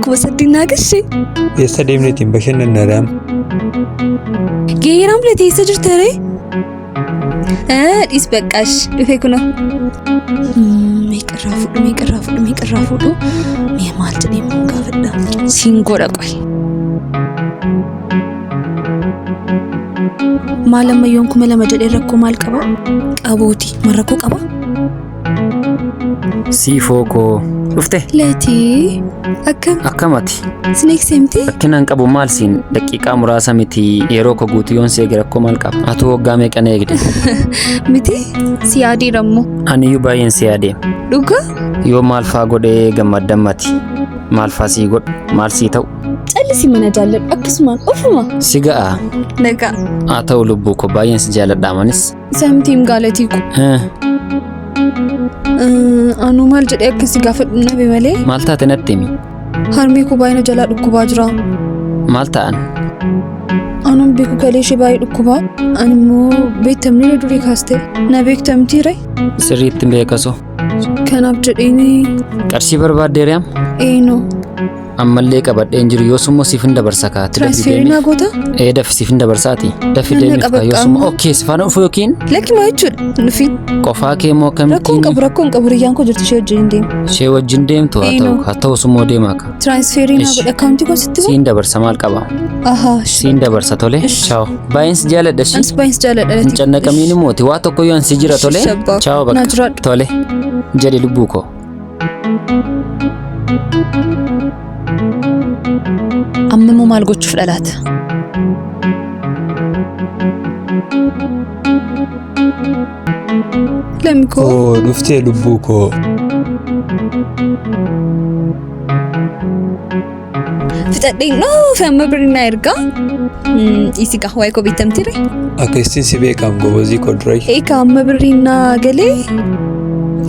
kubasadinaa gashee. Eessa deemneetiin bashannannaadhaan? Geeraam leetee eessa jirtaree? Dhiis baqqaash dhufee kunoo. Meeqarraa fuudhu. Mee maal jedhee mun gaafadha. Siin godha qoy. Maal ammayyoon 2,000 jedhee rakkoo maal qaba? Qabooti marrakkoo qaba? Siifoo koo dhufte? Leetii akkamati? Sineek seemti? Akkinaan qabu maal siin daqiiqaa muraasa miti yeroo koo guutuyoon see rakkoo maal qaba? Atu waggaa meeqan eegde? Miti si yaadiidhammoo. Aniyyuu baay'een si yaadee. Dhugaa? Yoo maal faa godhee gammaddammati? Maal faa sii godhu? Maal sii ta'u? Callisii mana jaalladhu akkasumaan ofuma. Si ga'a? Nagaa. Haa ta'u lubbuu koo baay'een si jaalladhaamanis. Samtiin gaalatii ku. Anu maal jedhee akkasii gaafadhu nabe malee. Maal taate natti himi? Harmee koo baay'ina jalaa dhukkubaa jira. Maal ta'an? Anuun beeku galee ishee baay'ee dhukkubaa. Ani immoo beektamni durii kaaste na beektamtiire. Sirriitti beekaso. Kanaaf jedheeni. Qarshii barbaaddeeriyaam? Eenyu. Ammallee qabadheen jiru yoosummoo siif hin dabarsa kaati. Transferii naa goota? Daffi siif hin dabarsaati. Daffi deemiif kaa yoosummoo okkee si faana dhufu yookiin? Lakki maa jechuudha nufi. Qofaa kee moo kamittiin? Rakkoon qabu riyyaan koo jirti ishee wajjin deemu. Ishee wajjin deemtu haa ta'u summoo deemaa ka. Transferii naa godha akaawuntii koo sitti siin dabarsa maal qaba? Siin dabarsa tole. Chaaw. Baay'een si jaaladha shi. Anis baay'een si jaaladha. Hin cannaqamiin mooti waa tokko yoo ansi jira tole. Chaaw bakka. Tole. Jedhi lubbuu koo. Amma immoo maal gochuuf dhalaata? Lamkoo. Dhuftee lubbuu koo. Fixadheen amma birnaa ergaa. Isi waa'ee koo beektamtiire? Akka ittiin si beekam gobozii koo duray. Eegaa amma birnaa galee.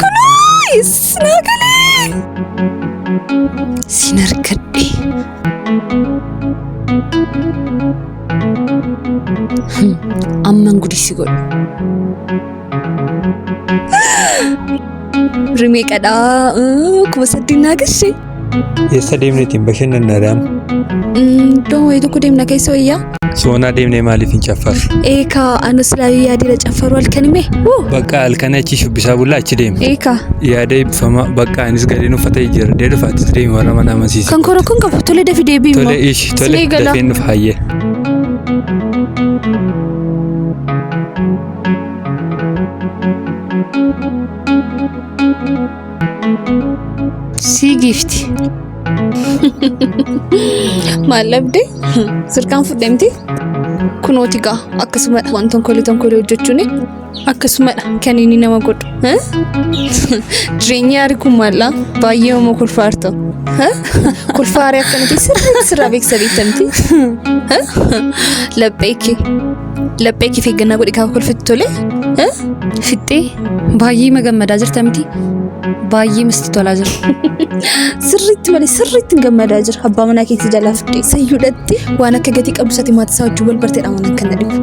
Kunuunis naa galee. Siin argadhe. Amman gudisi godhu. Rimee qadhaa kubasadinaa gashee. Eessa deemneetiin bashannannaadhaan? Iddoo wayii tokko deemna keessa wayyaa. Soonaa deemnee maaliif hin caffarru? Eegaa anas laayuu yaadira caffaru halkan himee? Bakka halkan achi shubbisaa bullaa achi deemne. Eegaa. Yaada eebbifama bakka anis gadeen uffata jijjiirra dee dhufaatis deemi warra mana amansiisa. Kan koroo kun qabu tole dafi deebii immoo. Tole ishi tole dafeen nuuf hayyee. Si gifti. Maal dhabde? Sirkaan fudhamti? Kunooti gaa akkasumadha waan tonkolee hojjechuun akkasumadha kan inni nama godhu. Jireenya yaarii kun maallaa baay'ee homoo kulfaarta. Kulfaaree akkanatti sirraa beeksamti. Laphee kee feeggannaa godhe kaa kolfatti tole. Fixxee baay'ee magammadaa jirta miti. Baay'ee misti tolaa jira. Sirriitti malee sirriitti gammadaa jira. Abbaa manaa keetti jalaa fidee sayyuudhatti waan akka gatii qabu sati maatii isaa wajjin wal barteedhaan waan akkana dhibu.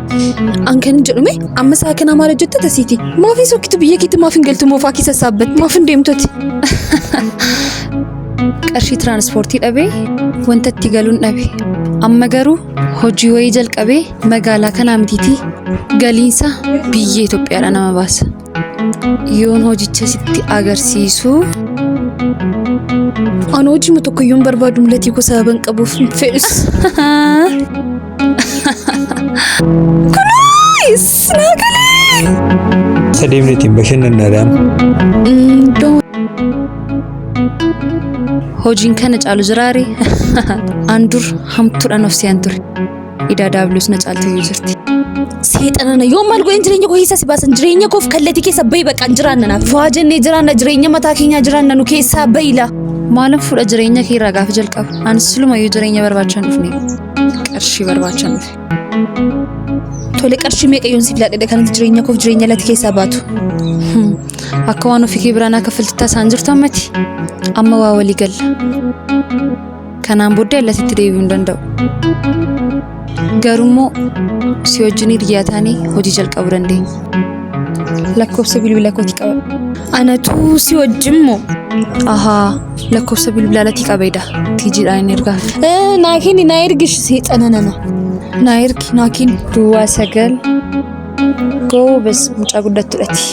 An kan jedhume amma isaa kanaa maal hojjetta tasiiti? Maafii sokkitu biyya keetti maaf hin galtu moofaa keessa saabbatti? Maaf hin deemtoti? Qarshii tiraanspoortii dhabee wanta itti galuun dhabe. Amma garuu hojii wayii jalqabee magaalaa kanaa mitiitii galiinsa biyya Itoophiyaadhaa nama baasa. Yoon hojicha sitti agarsiisu an hojii tokkoyyuu barbaadu mulatii koo sababan qabuuf fedhus. Kunuunis naa galee. Eessa deemneetiin bashannannaadhaan? Hojiin kana caalu jiraare an dur hamtuudhaan of si'an ture. Idaa daabiloos na caaltee jirti. Seexanana yoo maal godhan jireenya koo keessa si baasan jireenya koof kallattii keessa bayi baqaan jiraanna naaf. Waa jennee jiraanna jireenya mataa keenyaa jiraanna nu keessaa bayila. Maalan fuudha jireenya kee irraa gaafa jalqabu. Anis silumayyuu jireenya barbaachaan dhufne. Qarshii barbaachaan dhufe. Tole qarshii meeqa yoon siif laadhedha kanatti jireenya koof jireenya lati keessaa baatu. Akka waan ofii kee biraan akka filtittaa isaan jirtu ammati. Amma waa walii galla. Kanaan booddee allatitti deebi'uu hin danda'u. Garummoo si wajjin hiriyaa taanee hojii jalqabuu dandeenya. Lakkoofsa bilbila kootii qaba. Anatu si wajjimmo. Aha, lakkoofsa bilbilaalati qabeeda. Tijiidhaan ergaa. Naakiin na ergish seexanana. Na ergi naakiin duwwaa 9 goobes mucaa guddattuudhaati.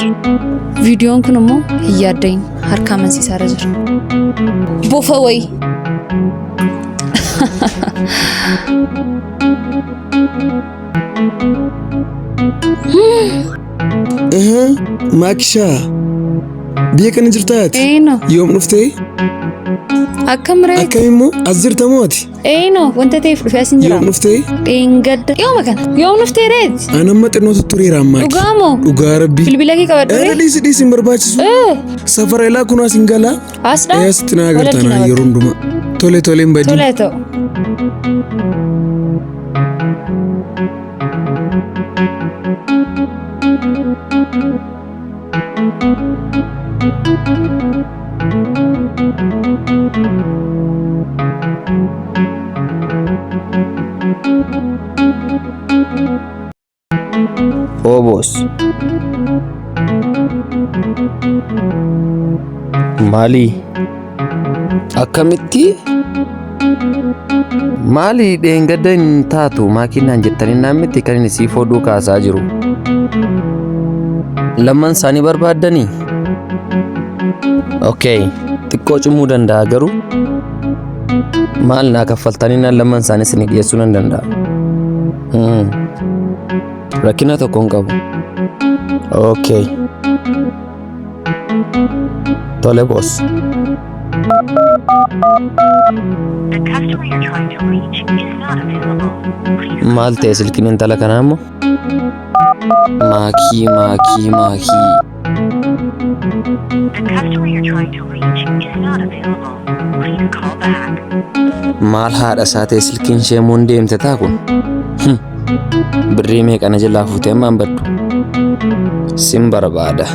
Viidiyoon kun immoo hin yaaddayin harka amansiisaa irra jira. Bofa wayi. Maaksha biyya kana jirtaati? Eeno. Yoom dhuftee? Akkam reeti? Akkamimmoo as jirta mooti? Eeno, wanta ta'eef dhufee asin jira. Yoom dhuftee? Dheengadda. Yooma kana. Yoom dhuftee reeti? Anamma xinnootu tureera ammaa. Dhugaamoo? Dhugaa rabbii. Bilbila kee qabadhu ree? Dhiisi hin barbaachisu. Safara ilaa kun as hin galaa. Asdha? Asitti na agartana yeroo hundumaa. Tole hin badii. Tole ta'u. Obos. Maali? Akkamitti? Maali dheengadda hin taatu maakiinaan jettanii naammitti kan inni siif oduu kaasaa jiru. Lamman isaanii barbaaddanii? Okay, xiqqoo cimuu danda'a garuu maal naa kaffaltanii naan lamman isaanii isinii dhiyeessuu nan danda'a. Rakkina tokko hin qabu. Okay. Tole boss. The customer you're trying to reach is not available. Please Maal ta'e silkiin intala kanaa immoo? Maakii. The customer you're trying to reach is not available. Please call back. Maal haadha isaa ta'e silkiin ishee muun deemte taa kun? Birrii meeqana jalaa fuutee ammaan baddu? Sin barbaada.